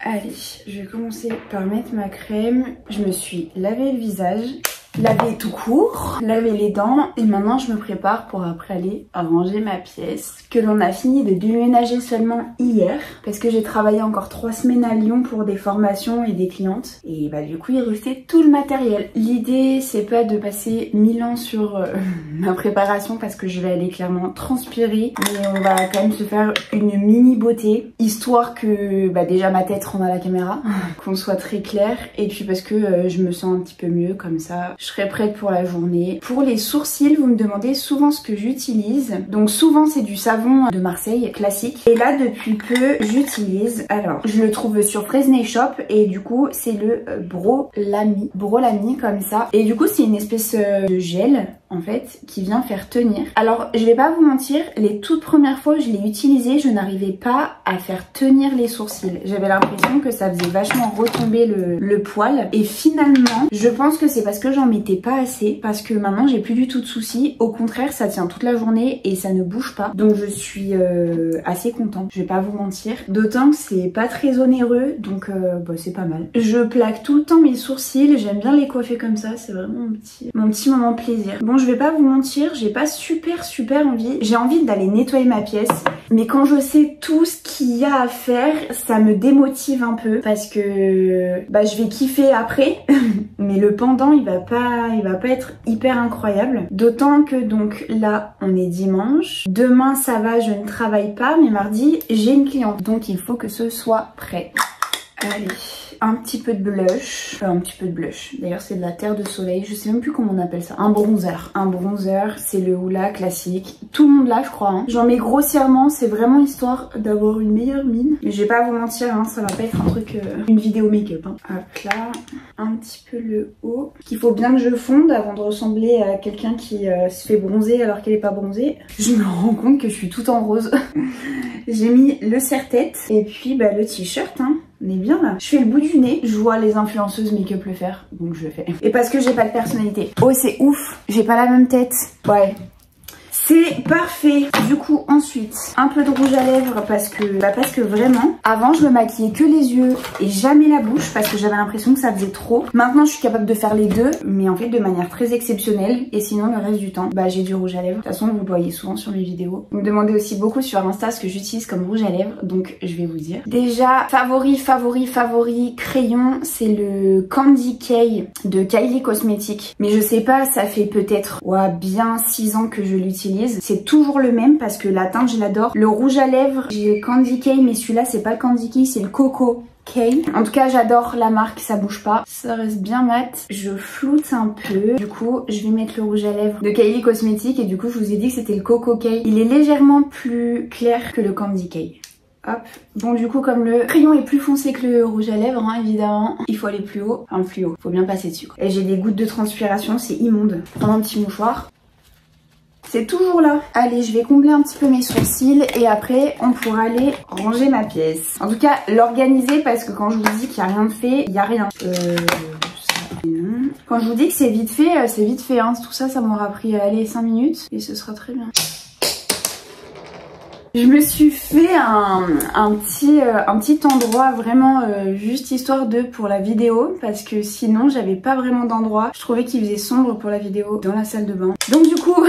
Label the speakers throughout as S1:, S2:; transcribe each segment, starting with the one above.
S1: Allez, je vais commencer par mettre ma crème. Je me suis lavé le visage, lavé tout court, lavé les dents et maintenant je me prépare pour après aller ranger ma pièce que l'on a fini de déménager seulement hier parce que j'ai travaillé encore 3 semaines à Lyon pour des formations et des clientes et bah du coup il restait tout le matériel. L'idée c'est pas de passer 1000 ans sur ma préparation parce que je vais aller clairement transpirer, mais on va quand même se faire une mini beauté histoire que bah déjà ma tête rentre à la caméra, qu'on soit très clair et puis parce que je me sens un petit peu mieux comme ça. Je serai prête pour la journée. Pour les sourcils, vous me demandez souvent ce que j'utilise. Donc souvent c'est du savon de Marseille classique. Et là depuis peu j'utilise, alors je le trouve sur Fresnay Shop et du coup c'est le Brolami comme ça. Et du coup c'est une espèce de gel en fait qui vient faire tenir. Alors je vais pas vous mentir, les toutes premières fois où je l'ai utilisé, je n'arrivais pas à faire tenir les sourcils. J'avais l'impression que ça faisait vachement retomber le poil. Et finalement, je pense que c'est parce que j'en mettais pas assez, parce que maintenant j'ai plus du tout de soucis. Au contraire, ça tient toute la journée et ça ne bouge pas. Donc je suis assez contente, je vais pas vous mentir. D'autant que c'est pas très onéreux, donc bah, c'est pas mal. Je plaque tout le temps mes sourcils, j'aime bien les coiffer comme ça, c'est vraiment mon petit moment plaisir. Bon, je vais pas vous mentir, j'ai pas super envie. J'ai envie d'aller nettoyer ma pièce, mais quand je sais tout ce qu'il y a à faire, ça me démotive un peu parce que bah, je vais kiffer après, mais le pendant il va pas être hyper incroyable. D'autant que donc là on est dimanche, demain ça va, je ne travaille pas, mais mardi j'ai une cliente, donc il faut que ce soit prêt. Allez, un petit peu de blush, d'ailleurs c'est de la terre de soleil, je sais même plus comment on appelle ça, un bronzer, c'est le Hoola classique, tout le monde l'a je crois, hein. J'en mets grossièrement, c'est vraiment histoire d'avoir une meilleure mine, mais je vais pas vous mentir, hein, ça va pas être un truc, une vidéo make-up, hein. Hop là, un petit peu le haut, qu'il faut bien que je fonde avant de ressembler à quelqu'un qui se fait bronzer alors qu'elle est pas bronzée. Je me rends compte que je suis toute en rose. J'ai mis le serre-tête et puis bah, le t-shirt, hein. On est bien là. Je fais le bout du nez. Je vois les influenceuses make-up le faire, donc je le fais. Et parce que j'ai pas de personnalité. Oh c'est ouf, j'ai pas la même tête. Ouais. C'est parfait. Du coup ensuite un peu de rouge à lèvres parce que vraiment avant je me maquillais que les yeux et jamais la bouche parce que j'avais l'impression que ça faisait trop. Maintenant je suis capable de faire les deux, mais en fait de manière très exceptionnelle, et sinon le reste du temps bah j'ai du rouge à lèvres. De toute façon vous le voyez souvent sur mes vidéos. Vous me demandez aussi beaucoup sur Insta ce que j'utilise comme rouge à lèvres, donc je vais vous dire. Déjà favori crayon, c'est le Candy K de Kylie Cosmetics, mais je sais pas, ça fait peut-être bien 6 ans que je l'utilise. C'est toujours le même parce que la teinte je l'adore. Le rouge à lèvres, j'ai le Candy K, mais celui-là c'est pas le Candy K, c'est le Coco K. En tout cas j'adore la marque, ça bouge pas, ça reste bien mat. Je floute un peu, du coup je vais mettre le rouge à lèvres de Kylie Cosmetics et du coup je vous ai dit que c'était le Coco K. Il est légèrement plus clair que le Candy K. Hop. Bon du coup comme le crayon est plus foncé que le rouge à lèvres, hein, évidemment, il faut aller plus haut. Enfin plus haut, faut bien passer dessus quoi. Et j'ai des gouttes de transpiration, c'est immonde. Prends un petit mouchoir. C'est toujours là. Allez, je vais combler un petit peu mes sourcils et après on pourra aller ranger ma pièce. En tout cas l'organiser parce que quand je vous dis qu'il n'y a rien de fait, il n'y a rien. Quand je vous dis que c'est vite fait, hein. Tout ça, ça m'aura pris allez 5 minutes et ce sera très bien. Je me suis fait un petit endroit vraiment juste histoire de pour la vidéo parce que sinon j'avais pas vraiment d'endroit. Je trouvais qu'il faisait sombre pour la vidéo dans la salle de bain. Donc du coup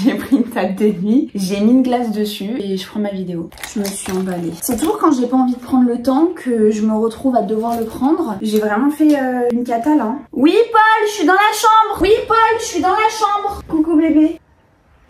S1: j'ai pris une table de nuit, j'ai mis une glace dessus et je prends ma vidéo. Je me suis emballée. C'est toujours quand j'ai pas envie de prendre le temps que je me retrouve à devoir le prendre. J'ai vraiment fait une cata là. Oui Paul, je suis dans la chambre. Oui Paul, je suis dans la chambre. Coucou bébé.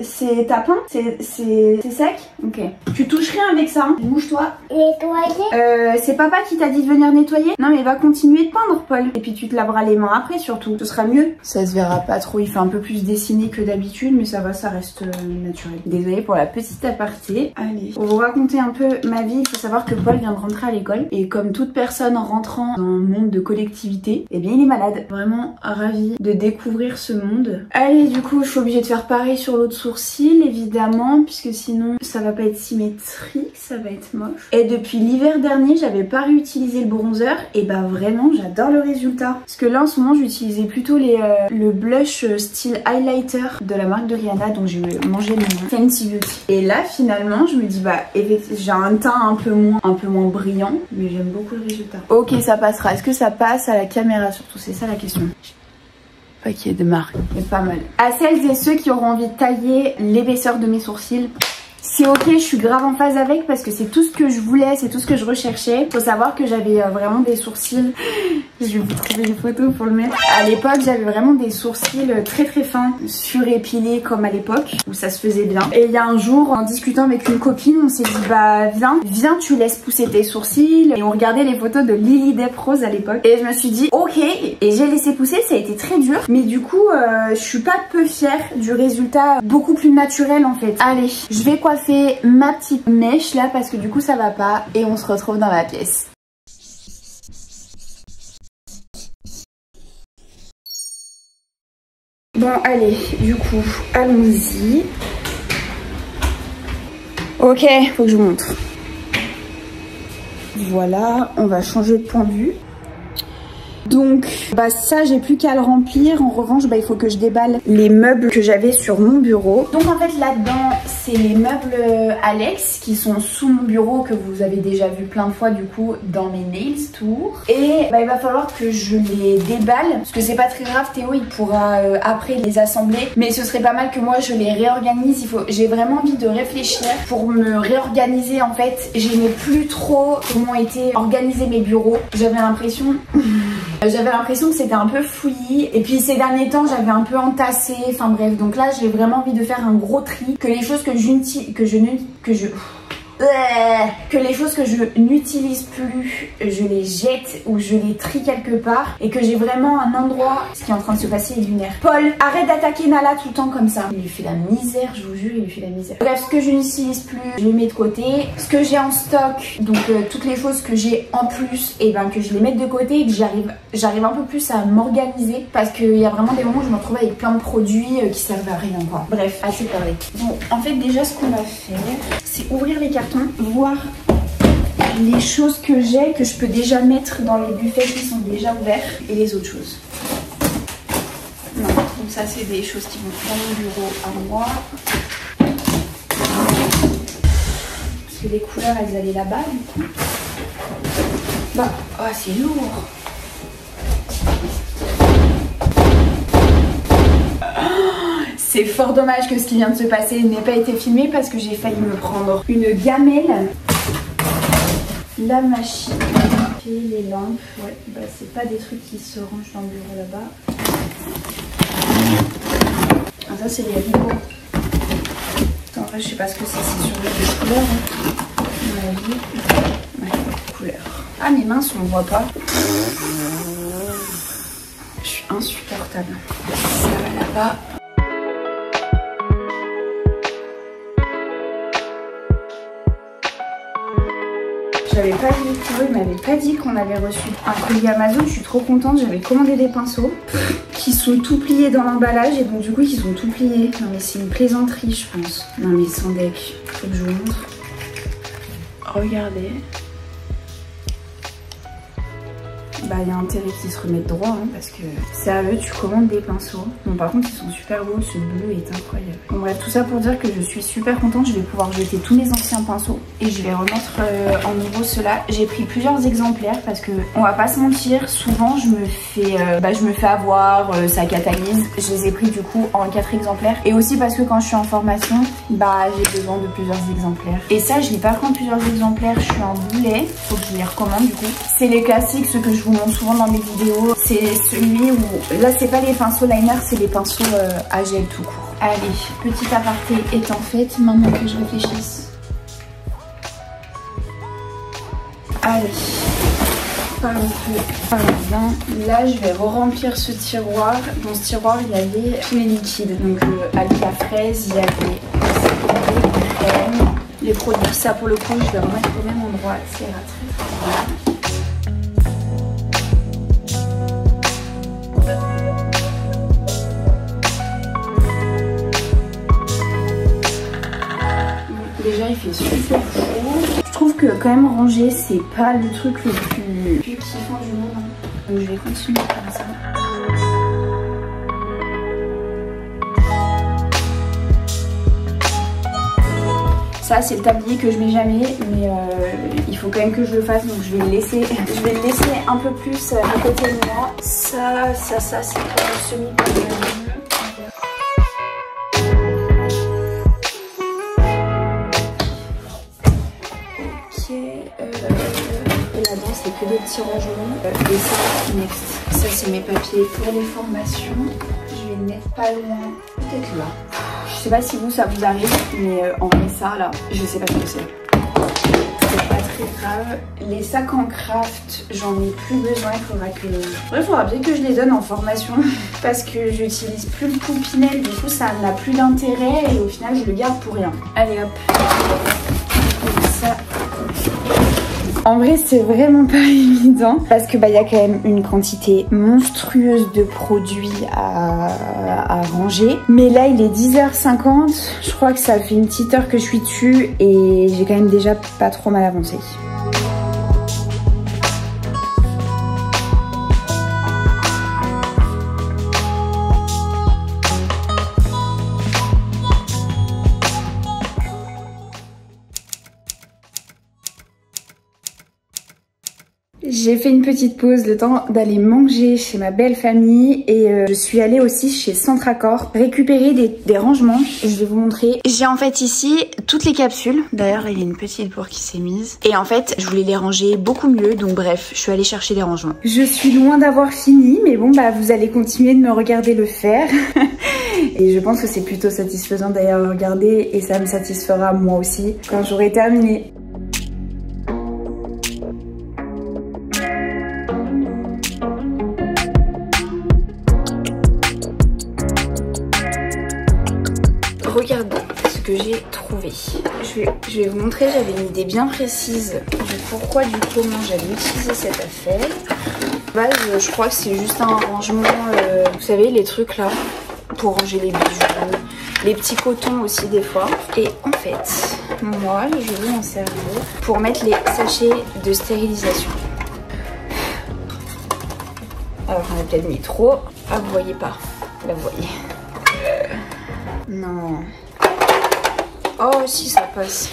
S1: C'est tapant? C'est sec? Ok. Tu touches rien avec ça, hein? Bouge-toi. Nettoyer? C'est papa qui t'a dit de venir nettoyer? Non mais va continuer de peindre Paul. Et puis tu te laveras les mains après surtout. Ce sera mieux. Ça se verra pas trop, il fait un peu plus dessiné que d'habitude, mais ça va, ça reste naturel. Désolée pour la petite aparté. Allez, pour vous raconter un peu ma vie, il faut savoir que Paul vient de rentrer à l'école. Et comme toute personne rentrant dans un monde de collectivité, eh bien il est malade. Vraiment ravi de découvrir ce monde. Allez, du coup je suis obligée de faire pareil sur l'autre sourcil. sourcils évidemment, puisque sinon ça va pas être symétrique, ça va être moche. Et depuis l'hiver dernier j'avais pas réutilisé le bronzer et bah vraiment j'adore le résultat. Parce que là en ce moment j'utilisais plutôt le blush style highlighter de la marque de Rihanna, donc j'ai mangé le nom, Fenty Beauty. Et là finalement je me dis bah j'ai un teint un peu moins brillant, mais j'aime beaucoup le résultat. Ok, ça passera. Est-ce que ça passe à la caméra surtout? C'est ça la question. Paquet de marque, c'est pas mal. À celles et ceux qui auront envie de tailler l'épaisseur de mes sourcils, c'est ok, je suis grave en phase avec parce que c'est tout ce que je voulais, c'est tout ce que je recherchais. Faut savoir que j'avais vraiment des sourcils, je vais vous trouver une photo pour le mettre. À l'époque j'avais vraiment des sourcils très très fins, surépilés comme à l'époque, où ça se faisait bien. Et il y a un jour, en discutant avec une copine, on s'est dit bah viens tu laisses pousser tes sourcils. Et on regardait les photos de Lily Depp Rose à l'époque. Et je me suis dit ok, et j'ai laissé pousser, ça a été très dur. Mais du coup je suis pas peu fière du résultat, beaucoup plus naturel en fait. Allez, je vais coiffer ma petite mèche là parce que du coup ça va pas et on se retrouve dans la pièce. Bon allez, du coup allons-y. Ok, faut que je vous montre. Voilà, on va changer de point de vue. Donc bah ça j'ai plus qu'à le remplir. En revanche bah il faut que je déballe les meubles que j'avais sur mon bureau. Donc en fait là-dedans c'est les meubles Alex qui sont sous mon bureau, que vous avez déjà vu plein de fois du coup dans mes nails tours. Et bah il va falloir que je les déballe parce que c'est pas très grave, Théo il pourra après les assembler, mais ce serait pas mal que moi je les réorganise. J'ai vraiment envie de réfléchir pour me réorganiser en fait. J'aimais plus trop comment étaient organisés mes bureaux. J'avais l'impression que c'était un peu fouillis, et puis ces derniers temps j'avais un peu entassé, enfin bref, donc là j'ai vraiment envie de faire un gros tri, que les choses que les choses que je n'utilise plus, je les jette ou je les trie quelque part, et que j'ai vraiment un endroit. Ce qui est en train de se passer est lunaire. Paul, arrête d'attaquer Nala tout le temps comme ça. Il lui fait la misère, je vous jure, il lui fait la misère. Bref, ce que je n'utilise plus, je les mets de côté. Ce que j'ai en stock, donc toutes les choses que j'ai en plus, et ben que je les mette de côté et que j'arrive un peu plus à m'organiser, parce qu'il y a vraiment des moments où je me retrouve avec plein de produits qui servent à rien quoi. Bref, assez parlé. Bon, en fait déjà ce qu'on va faire, c'est ouvrir les cartons, voir les choses que j'ai, que je peux déjà mettre dans les buffets qui sont déjà ouverts, et les autres choses. Non, donc ça c'est des choses qui vont dans mon bureau à moi. Parce que les couleurs elles allaient là-bas du coup. Bah, oh c'est lourd. C'est fort dommage que ce qui vient de se passer n'ait pas été filmé parce que j'ai failli me prendre une gamelle. La machine, les lampes, ouais, bah c'est pas des trucs qui se rangent dans le bureau là-bas. Ah ça c'est les rideaux. En vrai je sais pas ce que c'est sur les couleurs. Hein. À mon avis. Ouais, couleurs. Ah mes mains on voit pas. Je suis insupportable. Ça va là-bas. J'avais pas vu, il m'avait pas dit qu'on avait reçu un colis Amazon. Je suis trop contente, j'avais commandé des pinceaux qui sont tout pliés dans l'emballage, et donc du coup ils sont tout pliés. Non mais c'est une plaisanterie je pense. Non mais sans deck, faut que je vous montre. Regardez. Bah il y a intérêt qu'ils se remettent droit hein, parce que c'est à eux, tu commandes des pinceaux. Bon par contre ils sont super beaux, ce bleu est incroyable. Bon bref, tout ça pour dire que je suis super contente, je vais pouvoir jeter tous mes anciens pinceaux et je vais remettre en nouveau ceux-là. J'ai pris plusieurs exemplaires parce que on va pas se mentir, souvent je me fais avoir, ça catalyse. Je les ai pris du coup en 4 exemplaires, et aussi parce que quand je suis en formation, bah j'ai besoin de plusieurs exemplaires. Et ça je vais pas prendre plusieurs exemplaires, je suis en boulet, faut que je les recommande du coup. C'est les classiques, ceux que je vous montre souvent dans mes vidéos. C'est celui où, là c'est pas les pinceaux liner, c'est les pinceaux à gel tout court. Allez, petit aparté étant fait, maintenant que je réfléchisse. Allez, par un peu, par là. Là je vais re-remplir ce tiroir. Dans ce tiroir il y avait tous les liquides. Donc alcool à fraise, il y avait les produits. Ça pour le coup je vais remettre au même endroit. C'est très bien. fait super chaud. Je trouve que quand même ranger c'est pas le truc le plus kiffant du monde. Donc je vais continuer comme ça. Ça c'est le tablier que je mets jamais, mais il faut quand même que je le fasse, donc je vais le laisser. Je vais le laisser un peu plus à côté de moi. Ça c'est pour le semi-période. Et là-dedans c'est que des petits rangements. Et ça, next. Ça c'est mes papiers pour les formations. Je vais le mettre pas loin, peut-être là. Je sais pas si vous ça vous arrive, mais en vrai ça là, je sais pas ce que c'est. C'est pas très grave. Les sacs en craft, j'en ai plus besoin. Il faudra bien que je les donne en formation parce que j'utilise plus le Poupinel. Du coup ça n'a plus d'intérêt et au final je le garde pour rien. Allez hop. Donc ça. En vrai c'est vraiment pas évident parce que y a quand même une quantité monstrueuse de produits à ranger. Mais là il est 10h50, je crois que ça fait une petite heure que je suis dessus et j'ai quand même déjà pas trop mal avancé. J'ai fait une petite pause, le temps d'aller manger chez ma belle famille et je suis allée aussi chez Centracor récupérer des rangements. Je vais vous montrer. J'ai en fait ici toutes les capsules. D'ailleurs, il y a une petite bourre qui s'est mise. Et en fait, je voulais les ranger beaucoup mieux. Donc bref, je suis allée chercher des rangements. Je suis loin d'avoir fini, mais bon, vous allez continuer de me regarder le faire. Et je pense que c'est plutôt satisfaisant d'ailleurs de regarder et ça me satisfera moi aussi quand j'aurai terminé. Regardez ce que j'ai trouvé. Je vais vous montrer, j'avais une idée bien précise du pourquoi, du comment j'allais utiliser cette affaire. Je crois que c'est juste un rangement, vous savez, les trucs là, pour ranger les bijoux, les petits cotons aussi des fois. Et en fait, moi, je vais m'en servir pour mettre les sachets de stérilisation. Alors, on a peut-être mis trop. Ah, vous voyez pas. Là, vous voyez. Non. Oh si ça passe.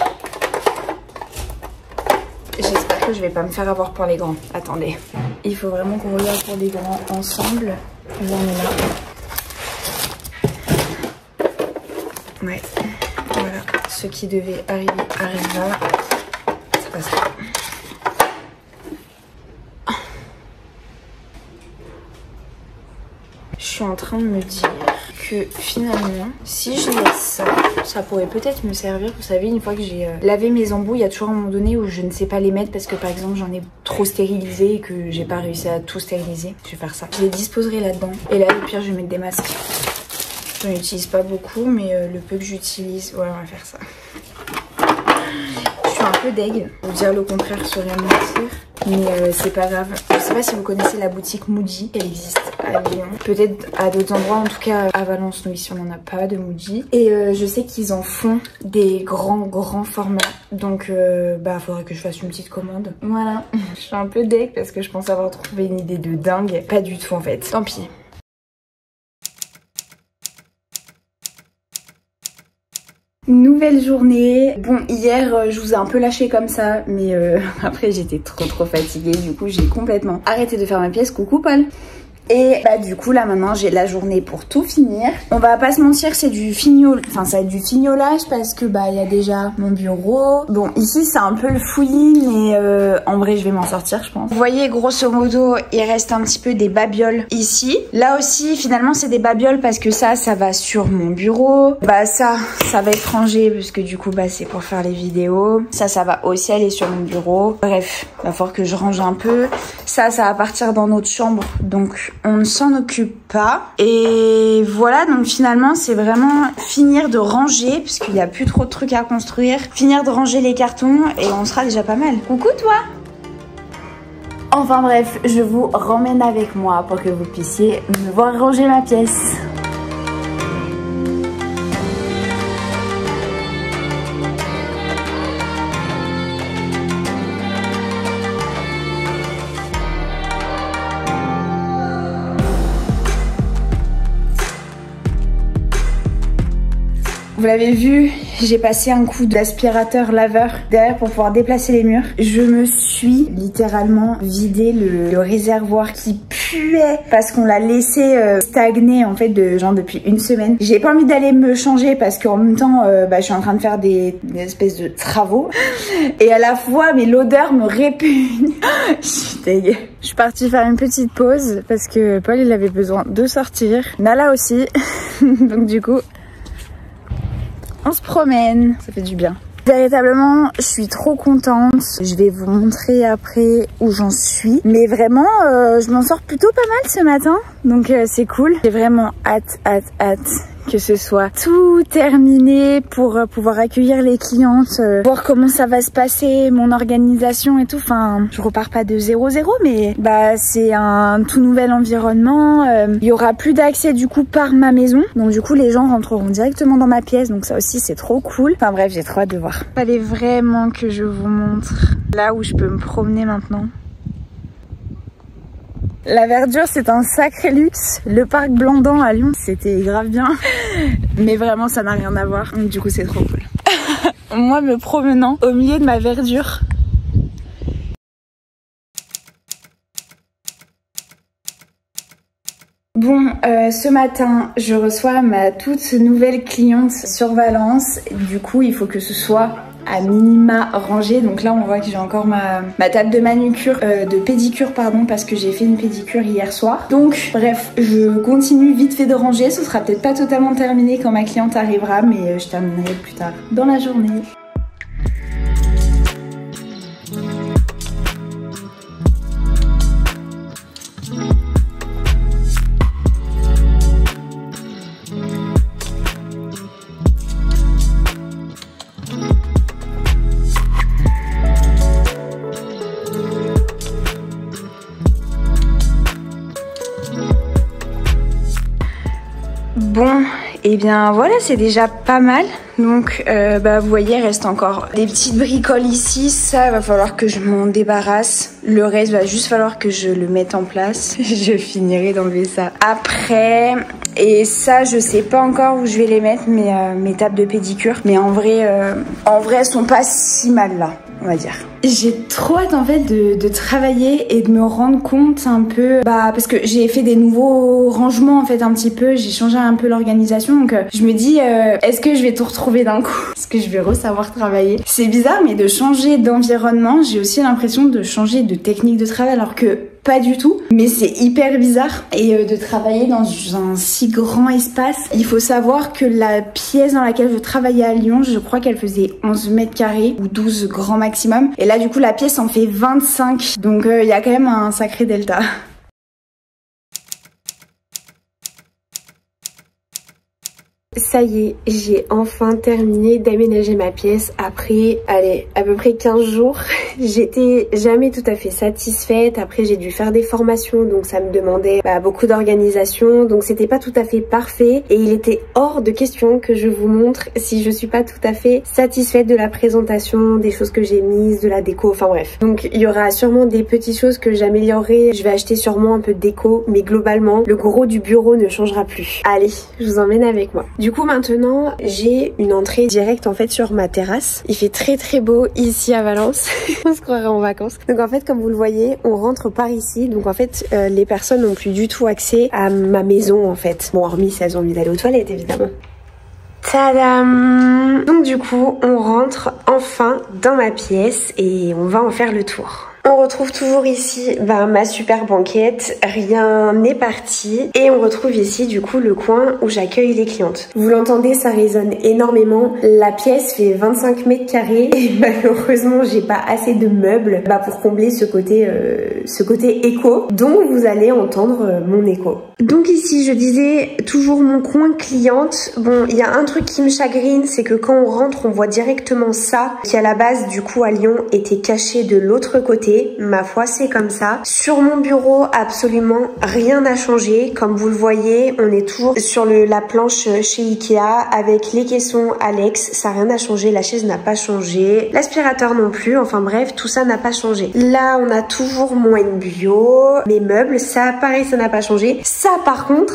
S1: J'espère que je vais pas me faire avoir pour les grands. Attendez. Il faut vraiment qu'on regarde pour les grands ensemble. J'en ai là. Ouais. Voilà. Ce qui devait arriver arriva. Ça passe pas. Je suis en train de me dire que finalement, si je laisse ça pourrait peut-être me servir. Vous savez, une fois que j'ai lavé mes embouts, il y a toujours un moment donné où je ne sais pas les mettre parce que par exemple j'en ai trop stérilisé et que j'ai pas réussi à tout stériliser. Je vais faire ça. Je les disposerai là-dedans. Et là, le pire, je vais mettre des masques. Je n'en utilise pas beaucoup, mais le peu que j'utilise, ouais, on va faire ça. Je suis un peu deg. Vous dire le contraire serait mentir. Mais c'est pas grave. Je sais pas si vous connaissez la boutique Muji. Elle existe à Lyon. Peut-être à d'autres endroits. En tout cas à Valence, nous ici on n'en a pas de Muji. Et je sais qu'ils en font des grands formats. Donc faudrait que je fasse une petite commande. Voilà. Je suis un peu deg parce que je pense avoir trouvé une idée de dingue. Pas du tout en fait. Tant pis. Nouvelle journée. Bon, hier je vous ai un peu lâché comme ça, mais après j'étais trop fatiguée, du coup j'ai complètement arrêté de faire ma pièce. Coucou Paul. Et du coup là maintenant j'ai la journée pour tout finir. On va pas se mentir, c'est du fignol, enfin ça va être du fignolage parce que il y a déjà mon bureau. Bon ici c'est un peu le fouillis, mais en vrai je vais m'en sortir je pense. Vous voyez grosso modo il reste un petit peu des babioles ici. Là aussi finalement c'est des babioles parce que ça va sur mon bureau. Ça va être rangé parce que du coup c'est pour faire les vidéos. Ça va aussi aller sur mon bureau. Bref, il va falloir que je range un peu. Ça va partir dans notre chambre, donc on ne s'en occupe pas. Et voilà, donc finalement c'est vraiment finir de ranger parce qu'il n'y a plus trop de trucs à construire. Finir de ranger les cartons et on sera déjà pas mal. Coucou toi. Enfin bref, je vous ramène avec moi pour que vous puissiez me voir ranger ma pièce. Vous l'avez vu, j'ai passé un coup d'aspirateur laveur derrière pour pouvoir déplacer les murs. Je me suis littéralement vidé le réservoir qui puait parce qu'on l'a laissé stagner en fait depuis une semaine. J'ai pas envie d'aller me changer parce qu'en même temps je suis en train de faire des espèces de travaux et à la fois mais l'odeur me répugne. Je suis dégueu. Je suis partie faire une petite pause parce que Paul il avait besoin de sortir. Nala aussi. Donc du coup on se promène, ça fait du bien. Véritablement, je suis trop contente. Je vais vous montrer après où j'en suis. Mais vraiment, je m'en sors plutôt pas mal ce matin. Donc c'est cool. J'ai vraiment hâte que ce soit tout terminé pour pouvoir accueillir les clientes, voir comment ça va se passer, mon organisation et tout. Enfin, je repars pas de 0-0, mais c'est un tout nouvel environnement. Il y aura plus d'accès du coup par ma maison. Donc du coup, les gens rentreront directement dans ma pièce. Donc ça aussi, c'est trop cool. Enfin bref, j'ai trop hâte de voir. Fallait vraiment que je vous montre là où je peux me promener maintenant. La verdure, c'est un sacré luxe. Le parc Blandan à Lyon, c'était grave bien. Mais vraiment, ça n'a rien à voir. Donc, du coup, c'est trop cool. Moi, me promenant au milieu de ma verdure. Bon, ce matin, je reçois ma toute nouvelle cliente sur Valence. Du coup, il faut que ce soit à minima rangé. Donc là on voit que j'ai encore ma table de manucure, de pédicure pardon, parce que j'ai fait une pédicure hier soir. Donc bref, je continue vite fait de ranger. Ce sera peut-être pas totalement terminé quand ma cliente arrivera, mais je terminerai plus tard dans la journée. Bon, et bien voilà, c'est déjà pas mal. Donc vous voyez, il reste encore des petites bricoles ici. Ça, il va falloir que je m'en débarrasse. Le reste, va juste falloir que je le mette en place. Je finirai d'enlever ça après. Et ça, je sais pas encore où je vais les mettre, mes tables de pédicure. Mais en vrai, elles sont pas si mal là, on va dire. J'ai trop hâte en fait de travailler et de me rendre compte un peu, parce que j'ai fait des nouveaux rangements en fait un petit peu, j'ai changé un peu l'organisation, donc je me dis est-ce que je vais tout retrouver d'un coup? Est-ce que je vais re-savoir travailler? C'est bizarre, mais de changer d'environnement, j'ai aussi l'impression de changer de technique de travail, alors que pas du tout, mais c'est hyper bizarre. Et de travailler dans un si grand espace, il faut savoir que la pièce dans laquelle je travaillais à Lyon, je crois qu'elle faisait 11 mètres carrés ou 12 grand maximum, et là du coup la pièce en fait 25, donc il y a quand même un sacré delta. Ça y est, j'ai enfin terminé d'aménager ma pièce après, allez, à peu près 15 jours. J'étais jamais tout à fait satisfaite. Après, j'ai dû faire des formations, donc ça me demandait beaucoup d'organisation. Donc c'était pas tout à fait parfait. Et il était hors de question que je vous montre si je suis pas tout à fait satisfaite de la présentation, des choses que j'ai mises, de la déco, enfin bref. Donc il y aura sûrement des petites choses que j'améliorerai. Je vais acheter sûrement un peu de déco, mais globalement, le gros du bureau ne changera plus. Allez, je vous emmène avec moi. Du coup maintenant j'ai une entrée directe en fait sur ma terrasse. Il fait très très beau ici à Valence. On se croirait en vacances. Donc en fait comme vous le voyez, on rentre par ici. Donc en fait les personnes n'ont plus du tout accès à ma maison en fait. Bon, hormis si elles ont envie d'aller aux toilettes évidemment. Tadam! Donc du coup on rentre enfin dans ma pièce et on va en faire le tour. On retrouve toujours ici ma super banquette, rien n'est parti. Et on retrouve ici du coup le coin où j'accueille les clientes. Vous l'entendez, ça résonne énormément. La pièce fait 25 mètres carrés et malheureusement j'ai pas assez de meubles pour combler ce côté écho. Donc vous allez entendre mon écho. Donc ici je disais toujours mon coin cliente. Bon, il y a un truc qui me chagrine, c'est que quand on rentre on voit directement ça qui à la base du coup à Lyon était caché de l'autre côté. Ma foi, c'est comme ça. Sur mon bureau, absolument rien n'a changé. Comme vous le voyez, on est toujours sur la planche chez Ikea avec les caissons Alex. Ça n'a rien à changer. La chaise n'a pas changé. L'aspirateur non plus. Enfin bref, tout ça n'a pas changé. Là, on a toujours mon bio. Mes meubles, ça pareil, ça n'a pas changé. Ça par contre...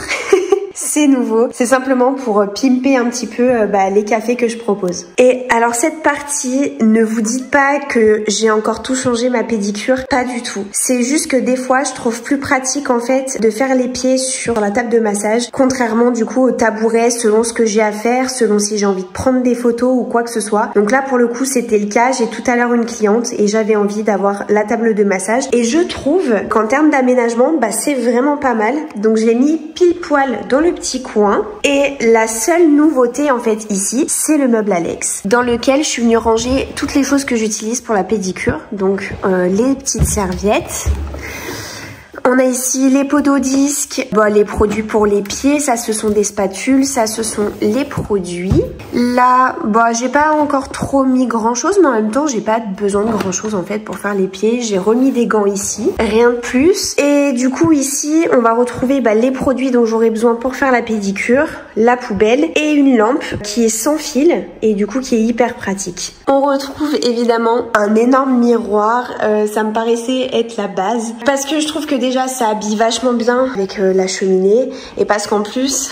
S2: c'est nouveau. C'est simplement pour pimper un petit peu les cafés que je propose. Et alors cette partie, ne vous dites pas que j'ai encore tout changé ma pédicure, pas du tout. C'est juste que des fois, je trouve plus pratique en fait de faire les pieds sur la table de massage, contrairement du coup au tabouret, selon ce que j'ai à faire, selon si j'ai envie de prendre des photos ou quoi que ce soit. Donc là pour le coup c'était le cas, j'ai tout à l'heure une cliente et j'avais envie d'avoir la table de massage et je trouve qu'en termes d'aménagement c'est vraiment pas mal. Donc je l'ai mis pile poil dans le petit coin et la seule nouveauté en fait ici c'est le meuble Alex dans lequel je suis venue ranger toutes les choses que j'utilise pour la pédicure. Donc les petites serviettes. On a ici les pots d'eau disque, les produits pour les pieds, ça ce sont des spatules, ça ce sont les produits. Là, j'ai pas encore trop mis grand chose, mais en même temps j'ai pas besoin de grand chose en fait pour faire les pieds. J'ai remis des gants ici, rien de plus. Et du coup ici on va retrouver les produits dont j'aurai besoin pour faire la pédicure, la poubelle et une lampe qui est sans fil et du coup qui est hyper pratique. On retrouve évidemment un énorme miroir, ça me paraissait être la base parce que je trouve que déjà ça habille vachement bien avec la cheminée et parce qu'en plus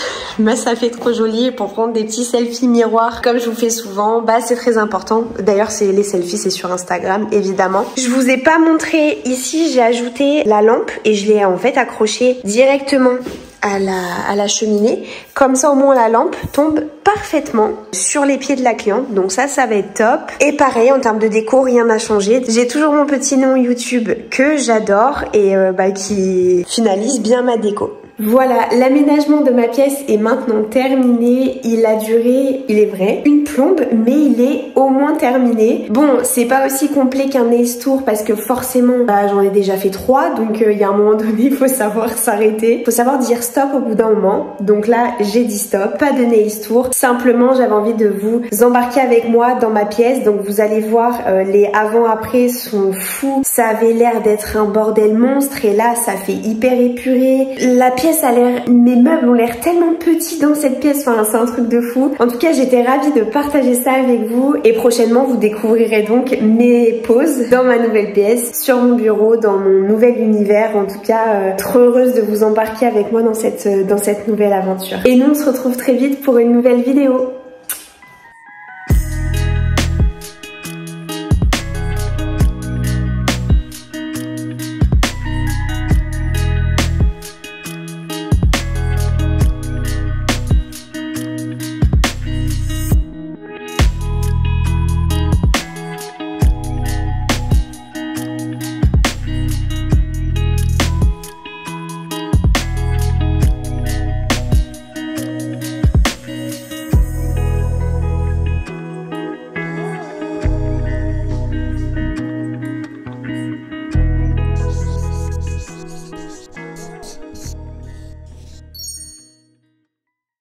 S2: ça fait trop joli pour prendre des petits selfies miroirs comme je vous fais souvent, c'est très important. D'ailleurs les selfies c'est sur Instagram évidemment. Je vous ai pas montré ici, j'ai ajouté la lampe et je l'ai en fait accrochée directement à la cheminée. Comme ça au moins la lampe tombe parfaitement sur les pieds de la cliente. Donc ça va être top. Et pareil en termes de déco, rien n'a changé. J'ai toujours mon petit nom YouTube que j'adore et qui finalise bien ma déco. Voilà, l'aménagement de ma pièce est maintenant terminé. Il a duré, il est vrai, une plombe, mais il est au moins terminé. Bon, c'est pas aussi complet qu'un nails tour parce que forcément, j'en ai déjà fait 3. Donc il y a un moment donné, il faut savoir s'arrêter. Il faut savoir dire stop au bout d'un moment. Donc là, j'ai dit stop, pas de nails tour. Simplement, j'avais envie de vous embarquer avec moi dans ma pièce. Donc vous allez voir, les avant-après sont fous. Ça avait l'air d'être un bordel monstre et là, ça fait hyper épuré. La pièce a l'air, mes meubles ont l'air tellement petits dans cette pièce, enfin c'est un truc de fou. En tout cas j'étais ravie de partager ça avec vous et prochainement vous découvrirez donc mes pauses dans ma nouvelle pièce, sur mon bureau, dans mon nouvel univers. En tout cas trop heureuse de vous embarquer avec moi dans cette nouvelle aventure. Et nous on se retrouve très vite pour une nouvelle vidéo.